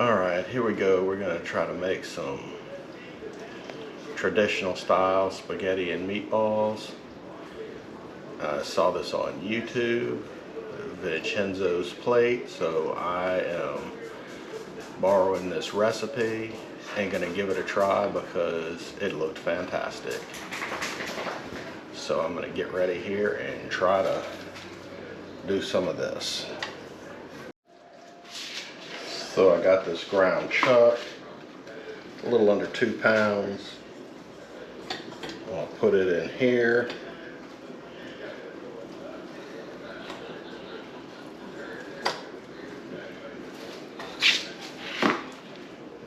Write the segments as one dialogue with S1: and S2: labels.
S1: Alright, here we go. We're going to try to make some traditional style spaghetti and meatballs. I saw this on YouTube, Vincenzo's Plate, so I am borrowing this recipe and going to give it a try because it looked fantastic. So I'm going to get ready here and try to do some of this. So I got this ground chuck, a little under 2 pounds. I'll put it in here.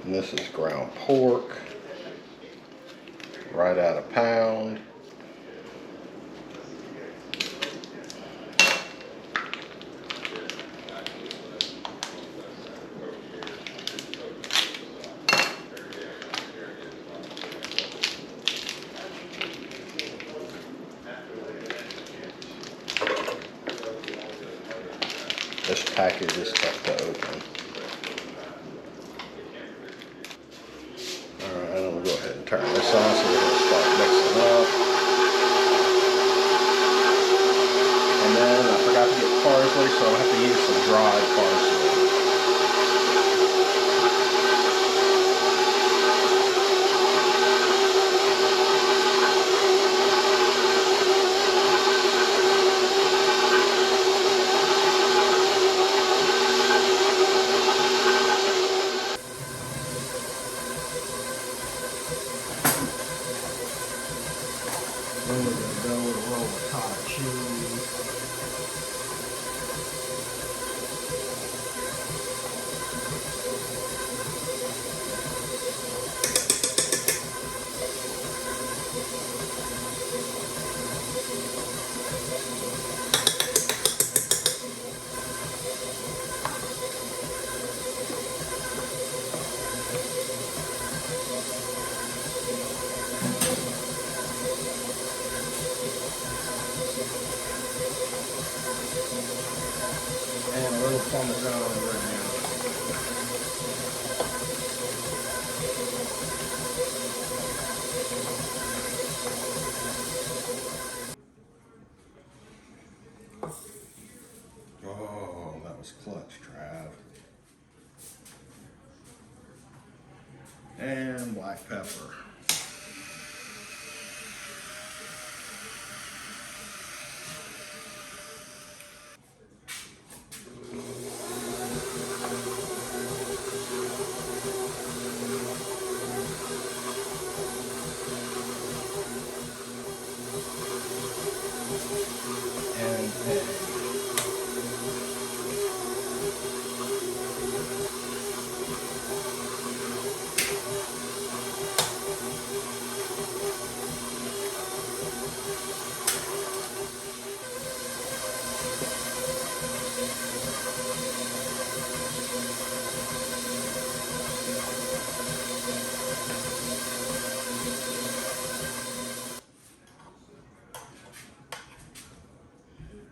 S1: And this is ground pork, right at a pound. This package is tough to open. Alright, I'm going to go ahead and turn this on so we're going to start mixing up. And then I forgot to get parsley, so I'll have to use some dried parsley. Then we're going to go with a roll of cottage cheese. And a little Parmesan right now. Oh, that was clutch, Trav. And black pepper. And egg.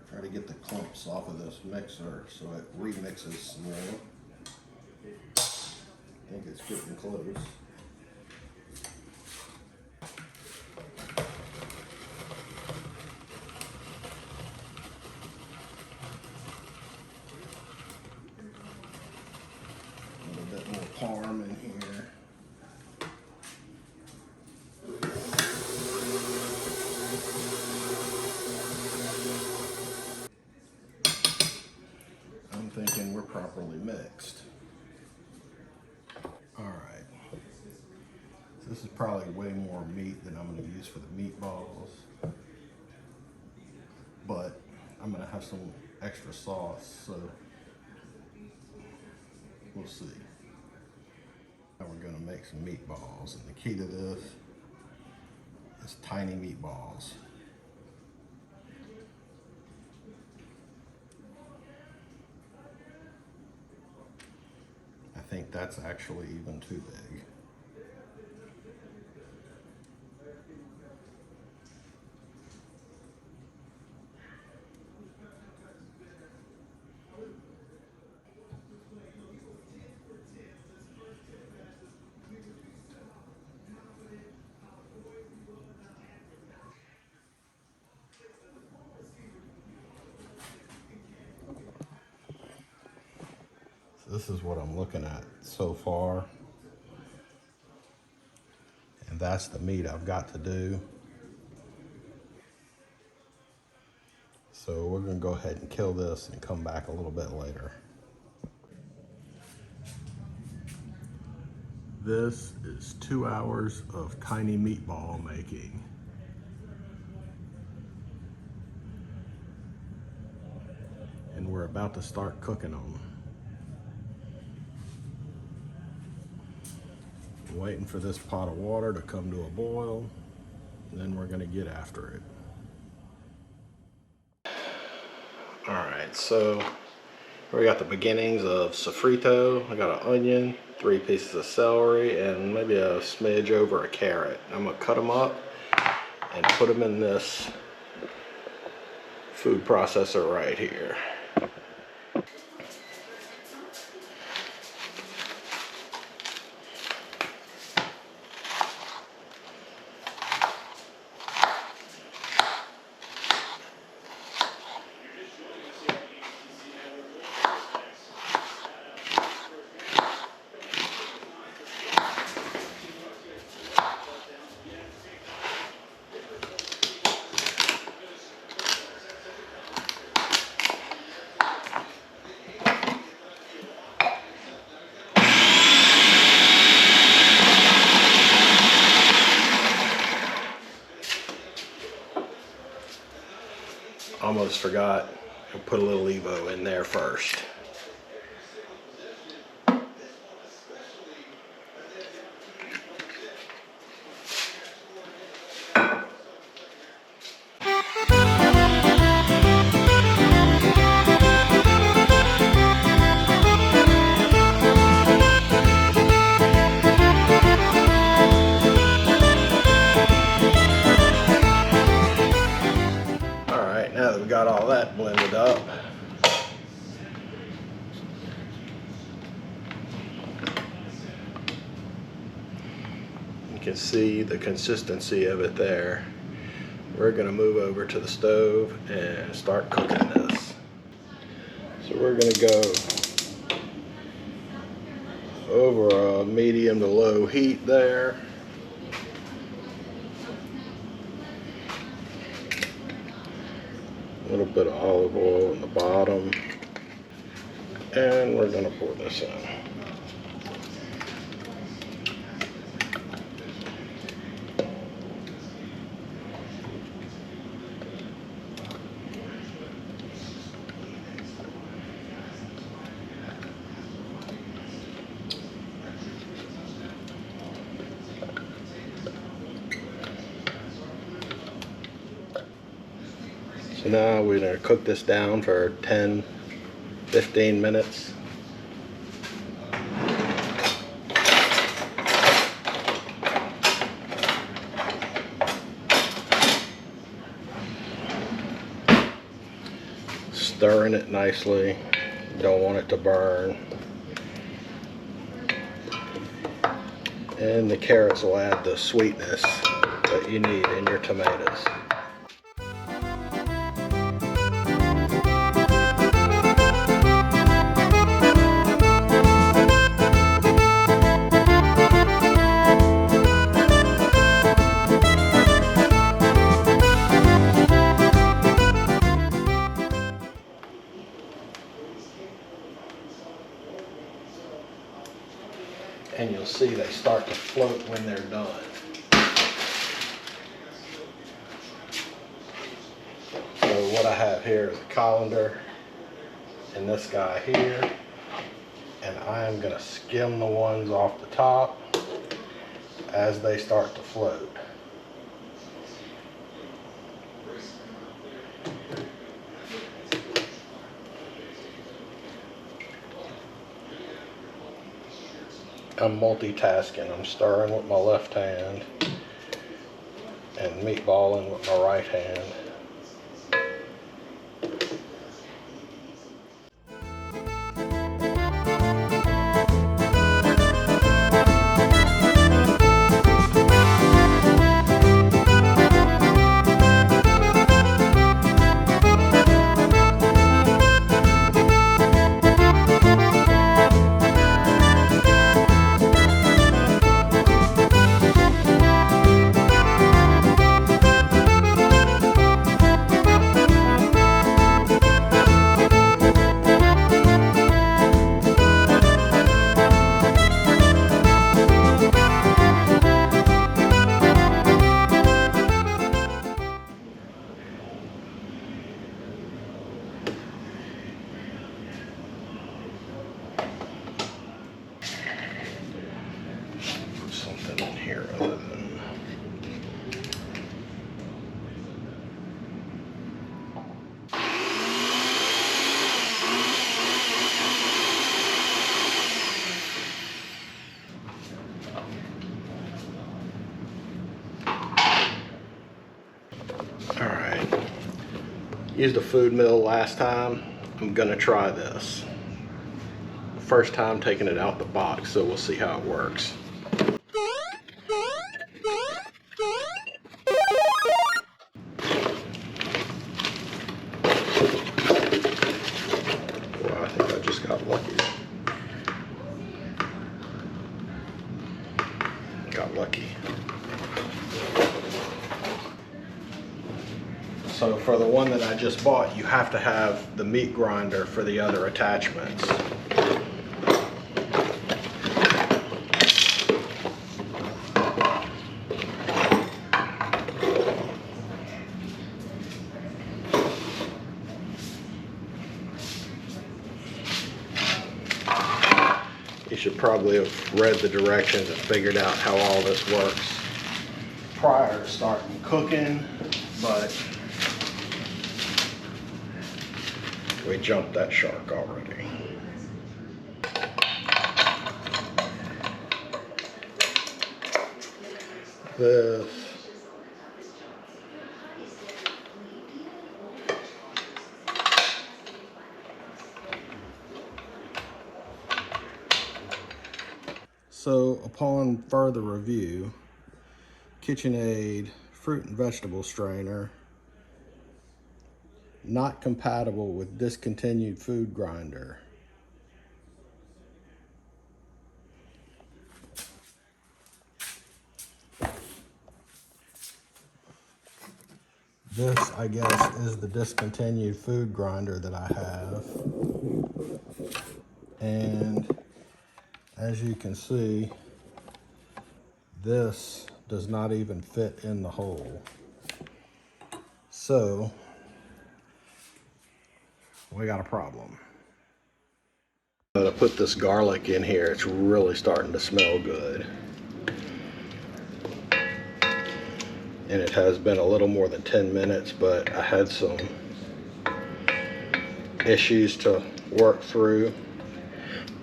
S1: Try to get the clumps off of this mixer so it remixes some more. I think it's getting close. A little bit more parm in here. I'm thinking we're properly mixed. Alright. This is probably way more meat than I'm going to use for the meatballs. But I'm going to have some extra sauce, so we'll see. Now we're going to make some meatballs, and the key to this is Tiny Meatballs. I think that's actually even too big. this is what I'm looking at so far. And that's the meat I've got to do. So we're gonna go ahead and kill this and come back a little bit later. This is 2 hours of tiny meatball making. And we're about to start cooking them. Waiting for this pot of water to come to a boil, and then we're gonna get after it. All right, so we got the beginnings of sofrito. I got an onion, 3 pieces of celery, and maybe a smidge over a carrot. I'm gonna cut them up and put them in this food processor right here. Almost forgot to put a little Evo in there first. Now that we got all that blended up, you can see the consistency of it there. We're going to move over to the stove and start cooking this. So we're going to go over a medium to low heat there. A little bit of olive oil in the bottom, and we're going to pour this in. So now we're going to cook this down for 10-15 minutes. Stirring it nicely. Don't want it to burn. And the carrots will add the sweetness that you need in your tomatoes. And you'll see they start to float when they're done. So what I have here is a colander and this guy here, and I am going to skim the ones off the top as they start to float. I'm multitasking. I'm stirring with my left hand and meatballing with my right hand. Used a food mill last time. I'm gonna try this. First time taking it out the box, so we'll see how it works. Well, I think I just got lucky. Got lucky. So for the one that I just bought, you have to have the meat grinder for the other attachments. You should probably have read the directions and figured out how all this works prior to starting cooking, but we jumped that shark already. This. So upon further review, KitchenAid fruit and vegetable strainer, not compatible with discontinued food grinder. This, I guess, is the discontinued food grinder that I have. And as you can see, this does not even fit in the hole. So, we got a problem. I'm gonna put this garlic in here. It's really starting to smell good. And it has been a little more than 10 minutes, but I had some issues to work through,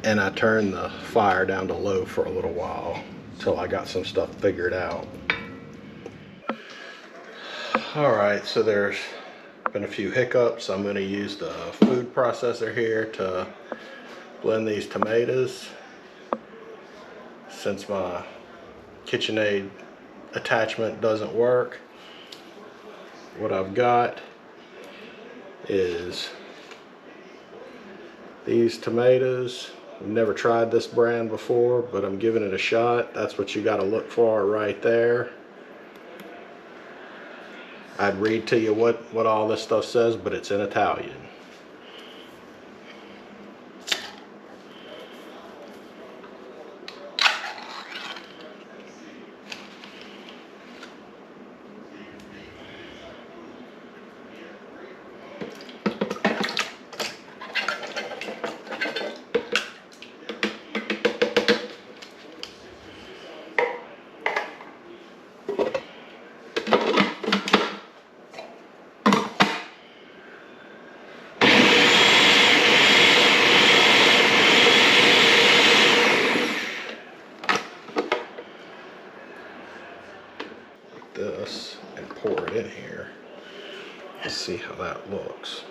S1: and I turned the fire down to low for a little while till I got some stuff figured out. All right, so there's been a few hiccups. I'm going to use the food processor here to blend these tomatoes, since my KitchenAid attachment doesn't work. What I've got is these tomatoes. I've never tried this brand before, but I'm giving it a shot. That's what you got to look for right there. I'd read to you what all this stuff says, but it's in Italian. This and pour it in here. Let's see how that looks.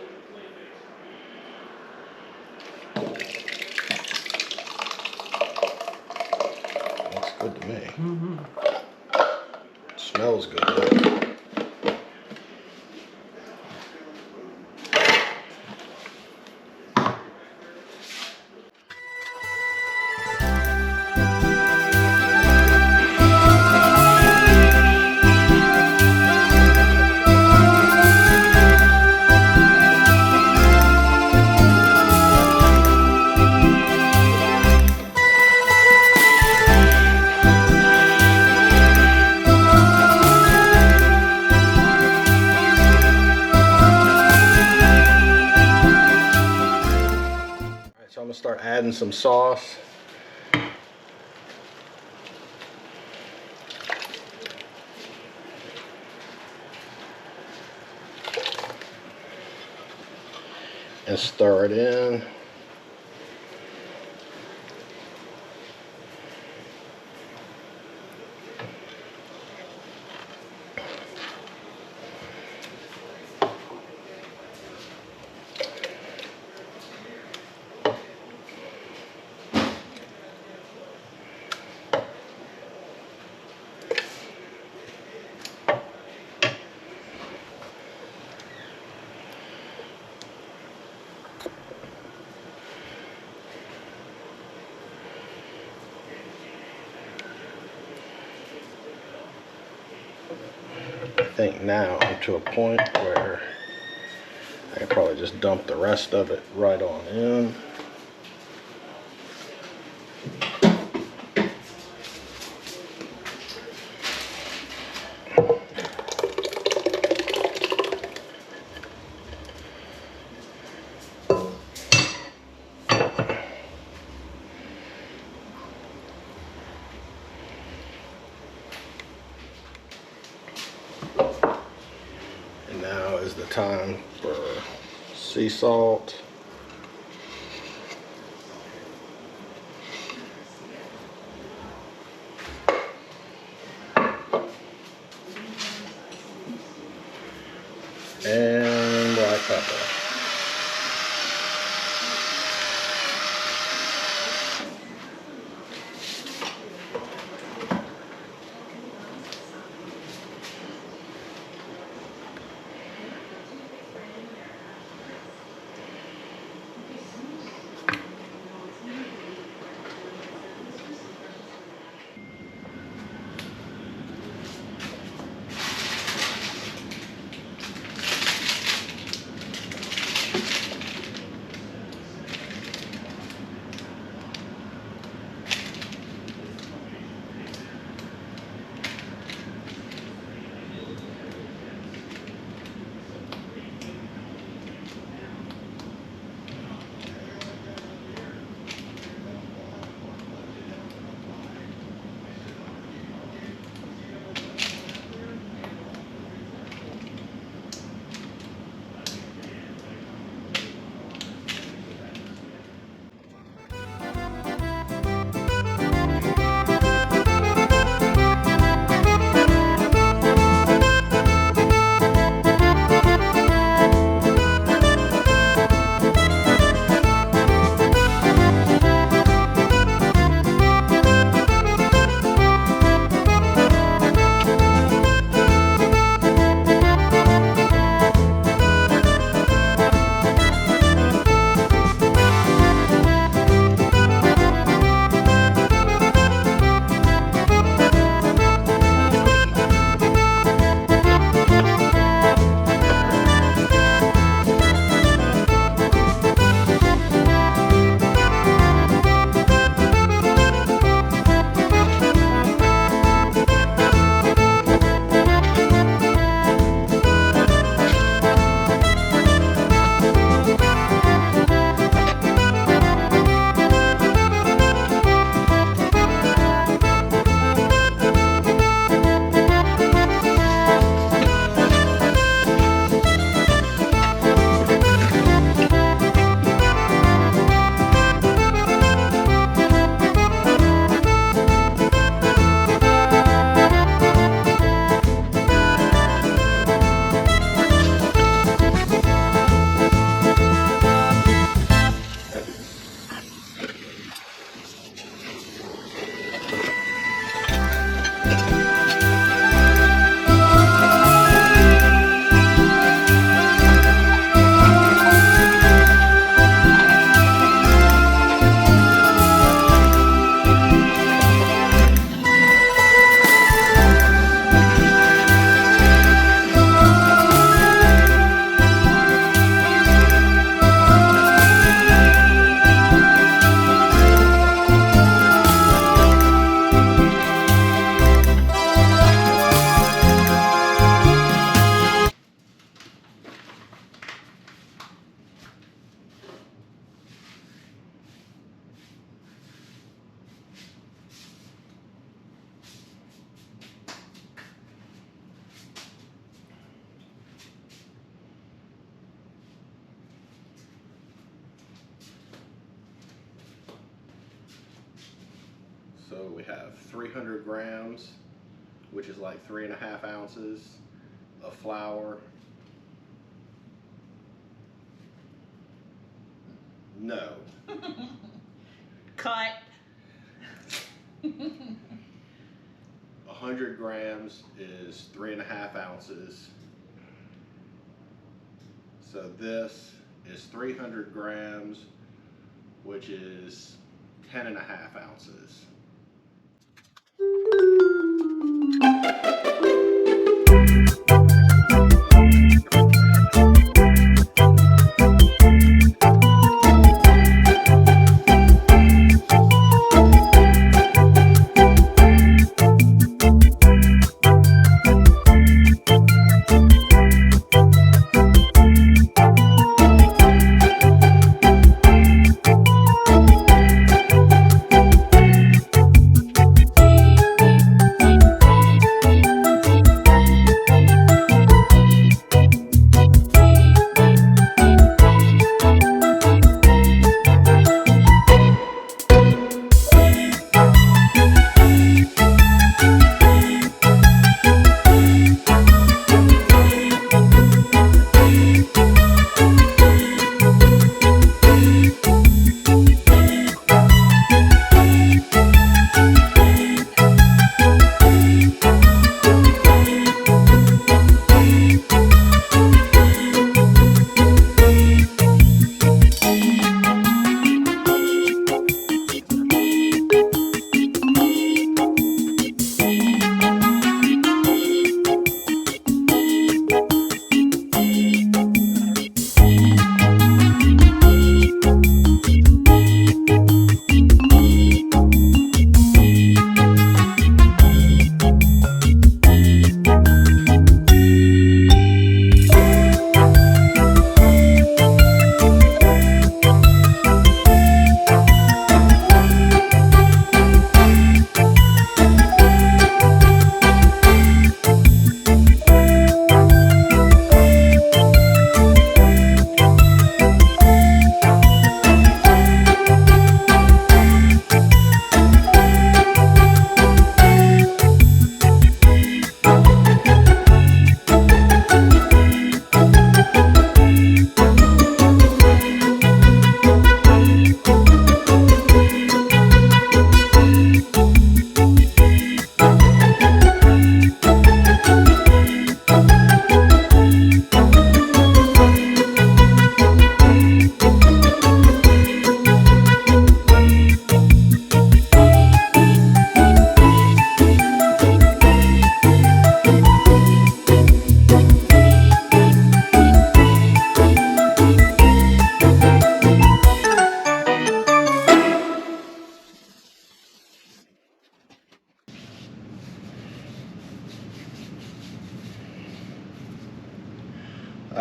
S1: Looks good to me. Smells good. So I'm gonna start adding some sauce. And stir it in. think now I'm to a point where I can probably just dump the rest of it right on in. And now is the time for sea salt. And black pepper. So we have 300 grams, which is like 3.5 ounces of flour. No.
S2: Cut.
S1: 100 grams is 3.5 ounces. So this is 300 grams, which is 10.5 ounces.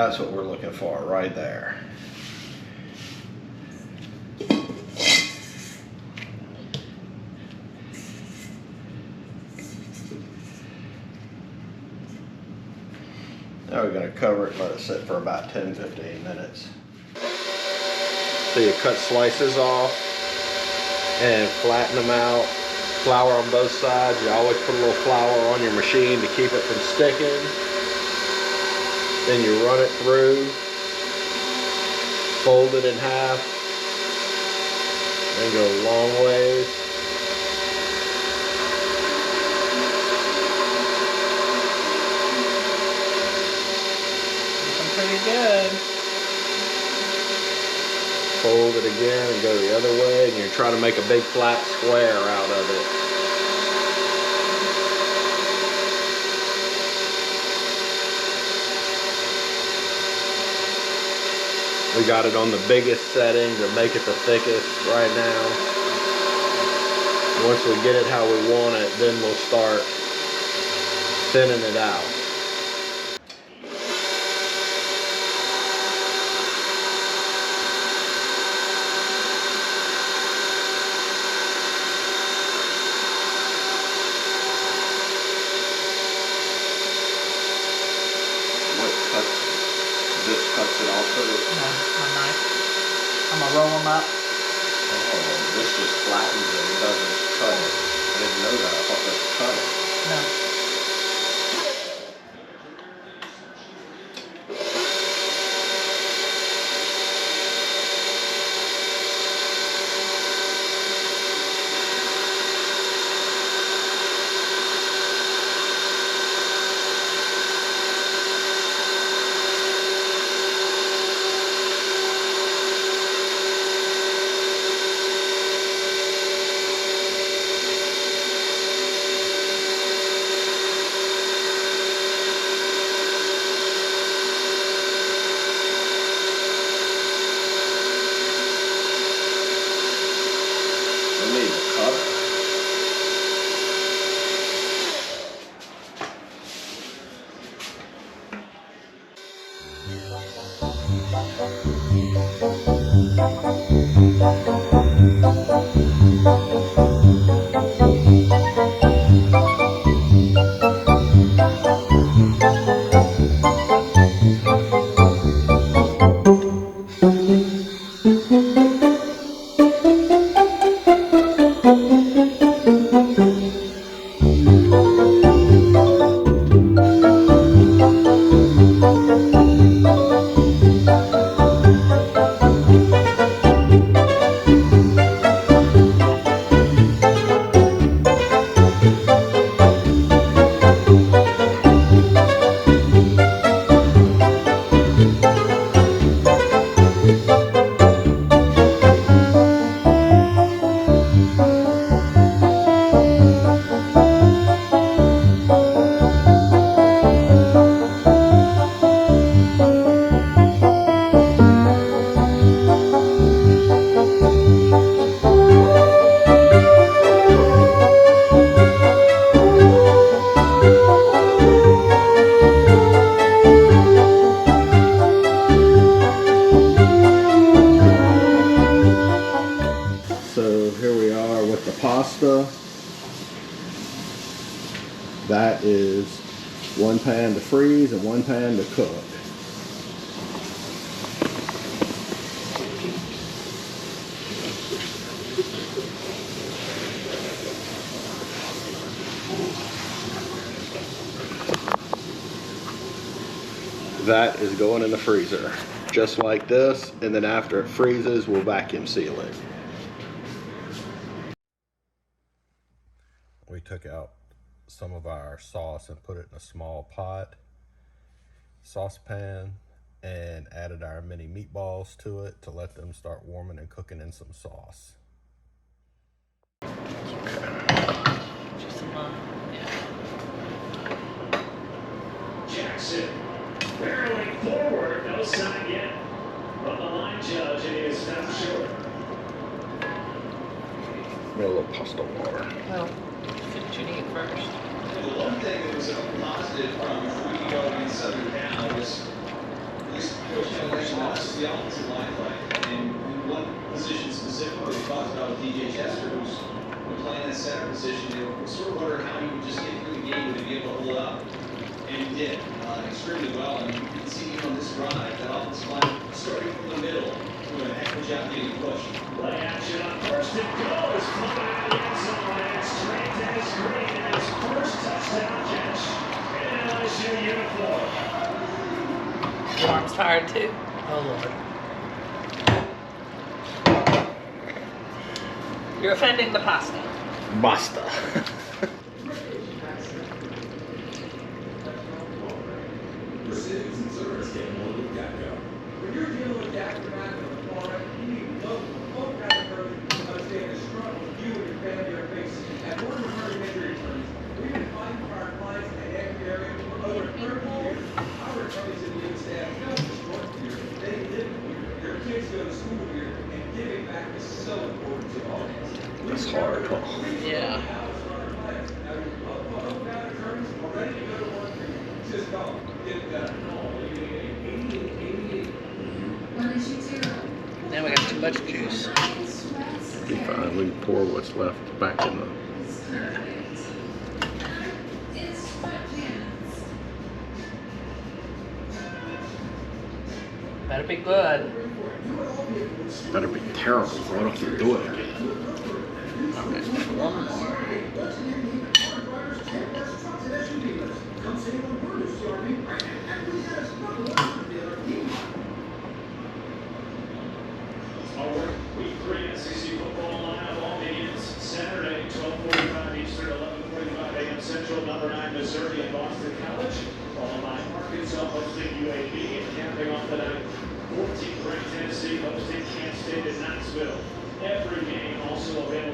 S1: that's what we're looking for right there. Now we're going to cover it and let it sit for about 10-15 minutes. So you cut slices off and flatten them out. Flour on both sides. You always put a little flour on your machine to keep it from sticking. Then you run it through, fold it in half, and go long ways.
S2: Looking pretty good.
S1: Fold it again and go the other way, and you're trying to make a big flat square out of it. We got it on the biggest setting to make it the thickest right now. Once we get it how we want it, then we'll start thinning it out. This cuts it also?
S2: No, my knife. I'm gonna roll them up.
S1: Oh, this just flattens it and doesn't cut it. I didn't know that. I thought this cut it.
S2: No.
S1: So here we are with the pasta. That is one pan to freeze and one pan to cook. That is going in the freezer, just like this, and then after it freezes, we'll vacuum seal it. We took out some of our sauce and put it in a small pot, saucepan, and added our mini meatballs to it to let them start warming and cooking in some sauce.
S2: Just some
S3: Jackson barreling forward, no sign yet from the line judge, and he is now short.
S1: Got a little pasta water.
S2: Well, see what you need first.
S4: The one thing that was a positive from 3 in Southern Cal was What's the offensive line like? And in one position specifically, we talked about with DJ Chester, who's been playing that center position. They were sort of wondering how he would just get through the game, would he be able to hold up? And he did extremely well. And you can see even on this drive, that offensive line starting from the middle, doing a heck of a job getting pushed.
S3: Play action on first and goal is coming out of the end zone. And it's Trey Dennis Green in his first touchdown catch in an LSU uniform.
S2: Your arm's tired too? Oh Lord. You're offending the pasta.
S1: Basta.
S5: Recipients and servers get more with DACO. When you're dealing with DACO on the far right, you need both DACO to understand the struggle you and your family are facing. At one of the hurry injury attorneys, we've been fighting for our clients in the every area for over 30 years. Our attorneys in the staff don't just work here, they live here. Their kids go to school here, and giving back is so important to all of us.
S1: That's hard.
S2: Yeah.
S5: Now, both attorneys are ready to go to work for you. Just go. Get it done.
S2: Now we got too much juice.
S1: Be fine. We can pour what's left back in the.
S2: Better be good.
S1: Better be terrible. What if you do it again?
S2: Okay, one more.
S3: Week 3 SEC football lineup all begins Saturday, 12:45 Eastern, 11:45 a.m. Central. Number 9 Missouri and Boston College, followed by Arkansas hosting UAB, and capping off the night, 14th ranked Tennessee hosting Kansas State in Knoxville. Every game also available